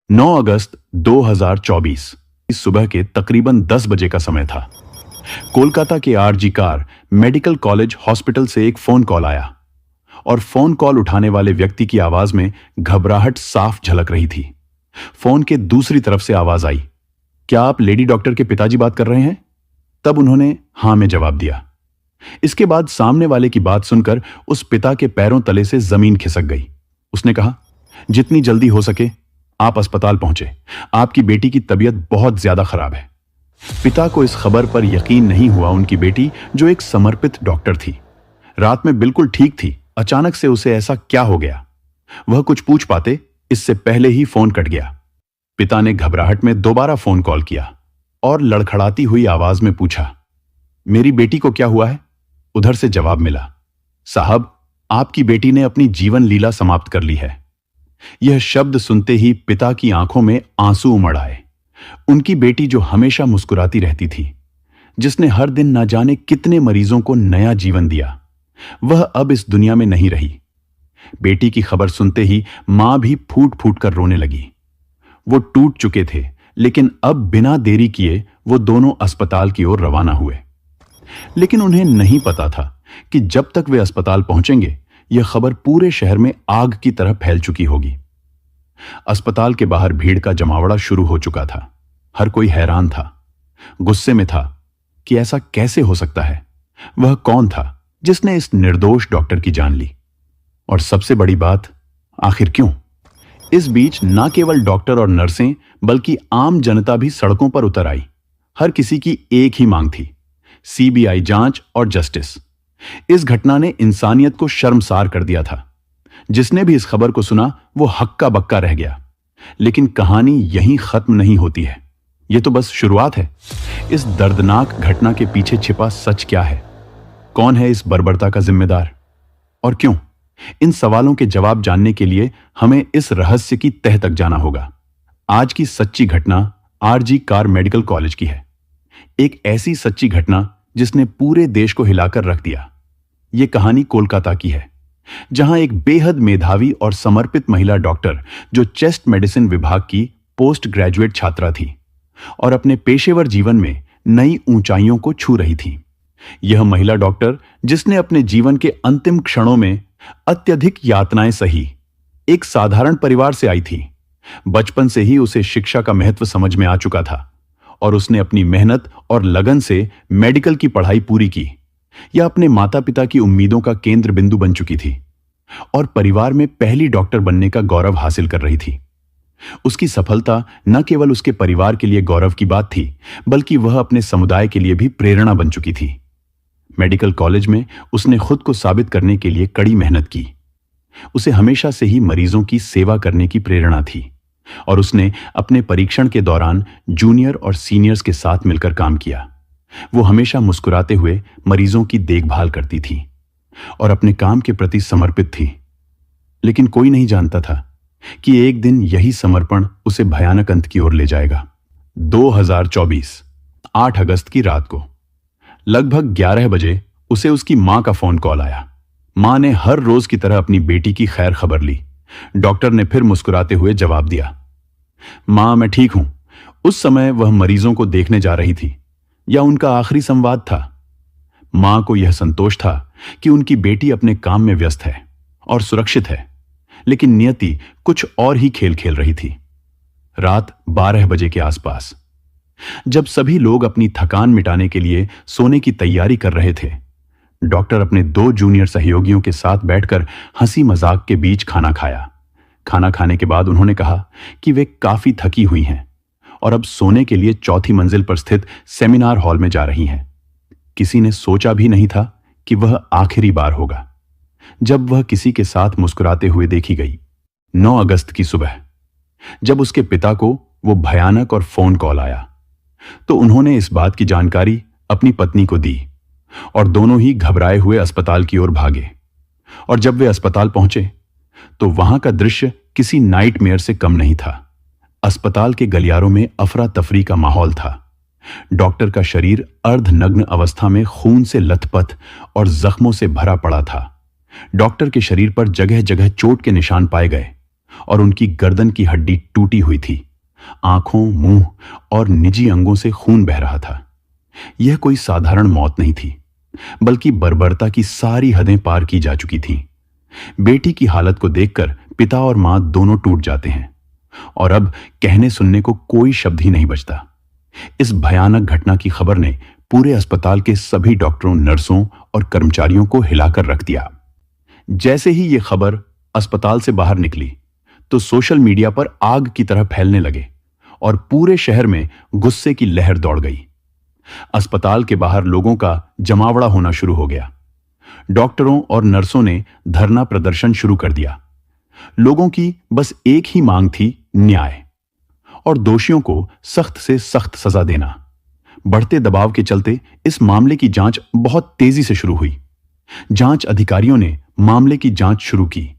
9 अगस्त 2024 इस सुबह के तकरीबन 10 बजे का समय था। कोलकाता के RG Kar medical college hospital से एक फोन कॉल आया और फोन कॉल उठाने वाले व्यक्ति की आवाज में घबराहट साफ झलक रही थी। फोन के दूसरी तरफ से आवाज आई, क्या आप लेडी डॉक्टर के पिताजी बात कर रहे हैं? तब उन्होंने हां में जवाब दिया। इसके बाद सामने वाले की बात सुनकर उस पिता के पैरों तले से जमीन खिसक गई। उसने कहा, जितनी जल्दी हो सके आप अस्पताल पहुंचे, आपकी बेटी की तबीयत बहुत ज्यादा खराब है। पिता को इस खबर पर यकीन नहीं हुआ। उनकी बेटी, जो एक समर्पित डॉक्टर थी, रात में बिल्कुल ठीक थी, अचानक से उसे ऐसा क्या हो गया? वह कुछ पूछ पाते, इससे पहले ही फोन कट गया। पिता ने घबराहट में दोबारा फोन कॉल किया और लड़खड़ाती हुई आवाज में पूछा, मेरी बेटी को क्या हुआ है? उधर से जवाब मिला, साहब, आपकी बेटी ने अपनी जीवन लीला समाप्त कर ली है। यह शब्द सुनते ही पिता की आंखों में आंसू उमड़ आए। उनकी बेटी, जो हमेशा मुस्कुराती रहती थी, जिसने हर दिन न जाने कितने मरीजों को नया जीवन दिया, वह अब इस दुनिया में नहीं रही। बेटी की खबर सुनते ही मां भी फूट फूट कर रोने लगी। वो टूट चुके थे, लेकिन अब बिना देरी किए वो दोनों अस्पताल की ओर रवाना हुए। लेकिन उन्हें नहीं पता था कि जब तक वे अस्पताल पहुंचेंगे, यह खबर पूरे शहर में आग की तरह फैल चुकी होगी। अस्पताल के बाहर भीड़ का जमावड़ा शुरू हो चुका था। हर कोई हैरान था, गुस्से में था कि ऐसा कैसे हो सकता है। वह कौन था जिसने इस निर्दोष डॉक्टर की जान ली? और सबसे बड़ी बात, आखिर क्यों? इस बीच न केवल डॉक्टर और नर्सें, बल्कि आम जनता भी सड़कों पर उतर आई। हर किसी की एक ही मांग थी, सीबीआई जांच और जस्टिस। इस घटना ने इंसानियत को शर्मसार कर दिया था। जिसने भी इस खबर को सुना वो हक्का बक्का रह गया। लेकिन कहानी यहीं खत्म नहीं होती है। यह तो बस शुरुआत है। इस दर्दनाक घटना के पीछे छिपा सच क्या है? कौन है इस बर्बरता का जिम्मेदार और क्यों? इन सवालों के जवाब जानने के लिए हमें इस रहस्य की तह तक जाना होगा। आज की सच्ची घटना आरजी कार मेडिकल कॉलेज की है। एक ऐसी सच्ची घटना जिसने पूरे देश को हिलाकर रख दिया। यह कहानी कोलकाता की है, जहां एक बेहद मेधावी और समर्पित महिला डॉक्टर, जो चेस्ट मेडिसिन विभाग की पोस्ट ग्रेजुएट छात्रा थी और अपने पेशेवर जीवन में नई ऊंचाइयों को छू रही थी। यह महिला डॉक्टर, जिसने अपने जीवन के अंतिम क्षणों में अत्यधिक यातनाएं सही, एक साधारण परिवार से आई थी। बचपन से ही उसे शिक्षा का महत्व समझ में आ चुका था और उसने अपनी मेहनत और लगन से मेडिकल की पढ़ाई पूरी की। यह अपने माता पिता की उम्मीदों का केंद्र बिंदु बन चुकी थी और परिवार में पहली डॉक्टर बनने का गौरव हासिल कर रही थी। उसकी सफलता न केवल उसके परिवार के लिए गौरव की बात थी, बल्कि वह अपने समुदाय के लिए भी प्रेरणा बन चुकी थी। मेडिकल कॉलेज में उसने खुद को साबित करने के लिए कड़ी मेहनत की। उसे हमेशा से ही मरीजों की सेवा करने की प्रेरणा थी और उसने अपने परीक्षण के दौरान जूनियर और सीनियर्स के साथ मिलकर काम किया। वो हमेशा मुस्कुराते हुए मरीजों की देखभाल करती थी और अपने काम के प्रति समर्पित थी। लेकिन कोई नहीं जानता था कि एक दिन यही समर्पण उसे भयानक अंत की ओर ले जाएगा। 2024 8 अगस्त की रात को लगभग 11 बजे उसे उसकी मां का फोन कॉल आया। मां ने हर रोज की तरह अपनी बेटी की खैर खबर ली। डॉक्टर ने फिर मुस्कुराते हुए जवाब दिया, मां, मैं ठीक हूं। उस समय वह मरीजों को देखने जा रही थी, या उनका आखिरी संवाद था। मां को यह संतोष था कि उनकी बेटी अपने काम में व्यस्त है और सुरक्षित है, लेकिन नियति कुछ और ही खेल खेल रही थी। रात 12 बजे के आसपास, जब सभी लोग अपनी थकान मिटाने के लिए सोने की तैयारी कर रहे थे, डॉक्टर अपने 2 जूनियर सहयोगियों के साथ बैठकर हंसी मजाक के बीच खाना खाया। खाना खाने के बाद उन्होंने कहा कि वे काफी थकी हुई हैं और अब सोने के लिए 4थी मंजिल पर स्थित सेमिनार हॉल में जा रही हैं। किसी ने सोचा भी नहीं था कि वह आखिरी बार होगा जब वह किसी के साथ मुस्कुराते हुए देखी गई। 9 अगस्त की सुबह, जब उसके पिता को वो भयानक और फोन कॉल आया, तो उन्होंने इस बात की जानकारी अपनी पत्नी को दी और दोनों ही घबराए हुए अस्पताल की ओर भागे। और जब वे अस्पताल पहुंचे तो वहां का दृश्य किसी नाइटमेयर से कम नहीं था। अस्पताल के गलियारों में अफरा तफरी का माहौल था। डॉक्टर का शरीर अर्धनग्न अवस्था में खून से लथपथ और जख्मों से भरा पड़ा था। डॉक्टर के शरीर पर जगह जगह चोट के निशान पाए गए और उनकी गर्दन की हड्डी टूटी हुई थी। आंखों, मुंह और निजी अंगों से खून बह रहा था। यह कोई साधारण मौत नहीं थी, बल्कि बर्बरता की सारी हदें पार की जा चुकी थीं। बेटी की हालत को देखकर पिता और मां दोनों टूट जाते हैं और अब कहने सुनने को कोई शब्द ही नहीं बचता। इस भयानक घटना की खबर ने पूरे अस्पताल के सभी डॉक्टरों, नर्सों और कर्मचारियों को हिलाकर रख दिया। जैसे ही यह खबर अस्पताल से बाहर निकली तो सोशल मीडिया पर आग की तरह फैलने लगे और पूरे शहर में गुस्से की लहर दौड़ गई। अस्पताल के बाहर लोगों का जमावड़ा होना शुरू हो गया। डॉक्टरों और नर्सों ने धरना प्रदर्शन शुरू कर दिया। लोगों की बस एक ही मांग थी, न्याय और दोषियों को सख्त से सख्त सजा देना। बढ़ते दबाव के चलते इस मामले की जांच बहुत तेजी से शुरू हुई। जांच अधिकारियों ने मामले की जांच शुरू की,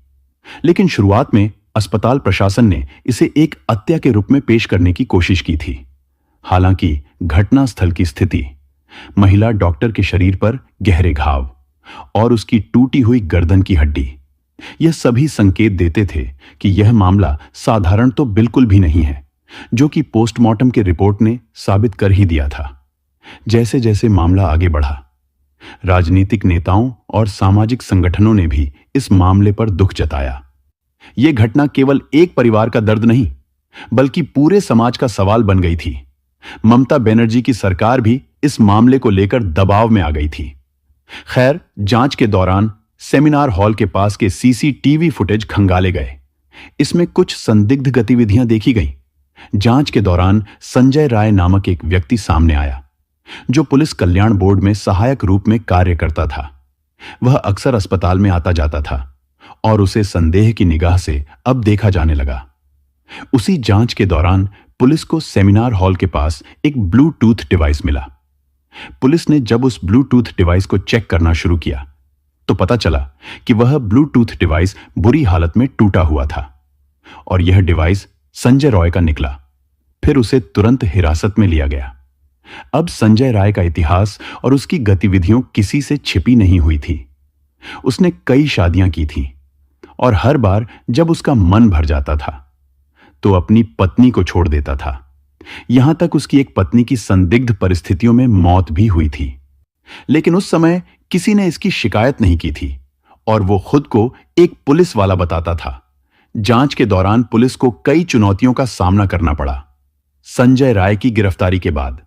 लेकिन शुरुआत में अस्पताल प्रशासन ने इसे एक हत्या के रूप में पेश करने की कोशिश की थी। हालांकि घटनास्थल की स्थिति, महिला डॉक्टर के शरीर पर गहरे घाव और उसकी टूटी हुई गर्दन की हड्डी, यह सभी संकेत देते थे कि यह मामला साधारण तो बिल्कुल भी नहीं है, जो कि पोस्टमार्टम के रिपोर्ट ने साबित कर ही दिया था। जैसे जैसे मामला आगे बढ़ा, राजनीतिक नेताओं और सामाजिक संगठनों ने भी इस मामले पर दुख जताया। यह घटना केवल एक परिवार का दर्द नहीं, बल्कि पूरे समाज का सवाल बन गई थी। ममता बनर्जी की सरकार भी इस मामले को लेकर दबाव में आ गई थी। खैर, जांच के दौरान सेमिनार हॉल के पास के सीसीटीवी फुटेज खंगाले गए। इसमें कुछ संदिग्ध गतिविधियां देखी गईं। जांच के दौरान संजय राय नामक एक व्यक्ति सामने आया, जो पुलिस कल्याण बोर्ड में सहायक रूप में कार्य करता था। वह अक्सर अस्पताल में आता जाता था और उसे संदेह की निगाह से अब देखा जाने लगा। उसी जांच के दौरान पुलिस को सेमिनार हॉल के पास एक ब्लूटूथ डिवाइस मिला। पुलिस ने जब उस ब्लूटूथ डिवाइस को चेक करना शुरू किया तो पता चला कि वह ब्लूटूथ डिवाइस बुरी हालत में टूटा हुआ था और यह डिवाइस संजय रॉय का निकला। फिर उसे तुरंत हिरासत में लिया गया। अब संजय राय का इतिहास और उसकी गतिविधियों किसी से छिपी नहीं हुई थी। उसने कई शादियां की थीं और हर बार जब उसका मन भर जाता था तो अपनी पत्नी को छोड़ देता था। यहां तक उसकी एक पत्नी की संदिग्ध परिस्थितियों में मौत भी हुई थी। लेकिन उस समय किसी ने इसकी शिकायत नहीं की थी और वो खुद को एक पुलिस वाला बताता था। जांच के दौरान पुलिस को कई चुनौतियों का सामना करना पड़ा। संजय राय की गिरफ्तारी के बाद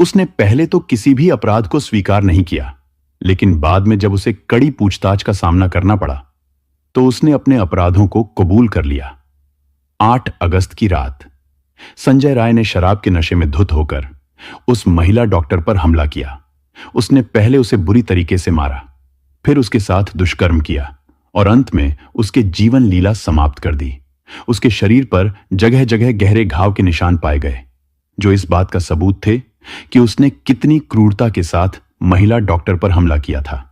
उसने पहले तो किसी भी अपराध को स्वीकार नहीं किया, लेकिन बाद में जब उसे कड़ी पूछताछ का सामना करना पड़ा तो उसने अपने अपराधों को कबूल कर लिया। 8 अगस्त की रात संजय राय ने शराब के नशे में धुत होकर उस महिला डॉक्टर पर हमला किया। उसने पहले उसे बुरी तरीके से मारा, फिर उसके साथ दुष्कर्म किया और अंत में उसके जीवन लीला समाप्त कर दी। उसके शरीर पर जगह जगह गहरे घाव के निशान पाए गए, जो इस बात का सबूत थे कि उसने कितनी क्रूरता के साथ महिला डॉक्टर पर हमला किया था।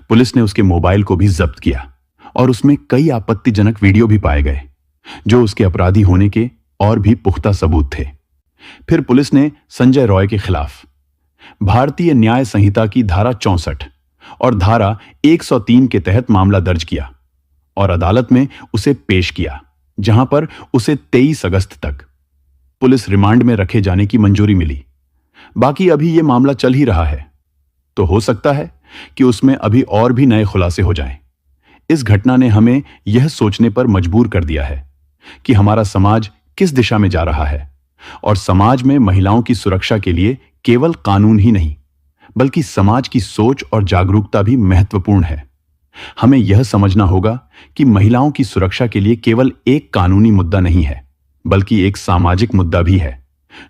पुलिस ने उसके मोबाइल को भी जब्त किया और उसमें कई आपत्तिजनक वीडियो भी पाए गए, जो उसके अपराधी होने के और भी पुख्ता सबूत थे। फिर पुलिस ने संजय रॉय के खिलाफ भारतीय न्याय संहिता की धारा 64 और धारा 103 के तहत मामला दर्ज किया और अदालत में उसे पेश किया, जहां पर उसे 23 अगस्त तक पुलिस रिमांड में रखे जाने की मंजूरी मिली। बाकी अभी यह मामला चल ही रहा है, तो हो सकता है कि उसमें अभी और भी नए खुलासे हो जाएं। इस घटना ने हमें यह सोचने पर मजबूर कर दिया है कि हमारा समाज किस दिशा में जा रहा है और समाज में महिलाओं की सुरक्षा के लिए केवल कानून ही नहीं, बल्कि समाज की सोच और जागरूकता भी महत्वपूर्ण है। हमें यह समझना होगा कि महिलाओं की सुरक्षा के लिए केवल एक कानूनी मुद्दा नहीं है, बल्कि एक सामाजिक मुद्दा भी है,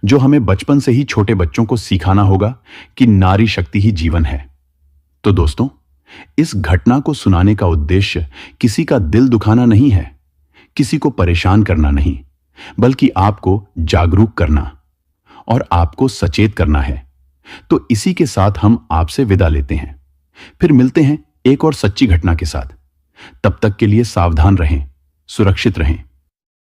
जो हमें बचपन से ही छोटे बच्चों को सिखाना होगा कि नारी शक्ति ही जीवन है। तो दोस्तों, इस घटना को सुनाने का उद्देश्य किसी का दिल दुखाना नहीं है, किसी को परेशान करना नहीं, बल्कि आपको जागरूक करना और आपको सचेत करना है। तो इसी के साथ हम आपसे विदा लेते हैं। फिर मिलते हैं एक और सच्ची घटना के साथ। तब तक के लिए सावधान रहें, सुरक्षित रहें।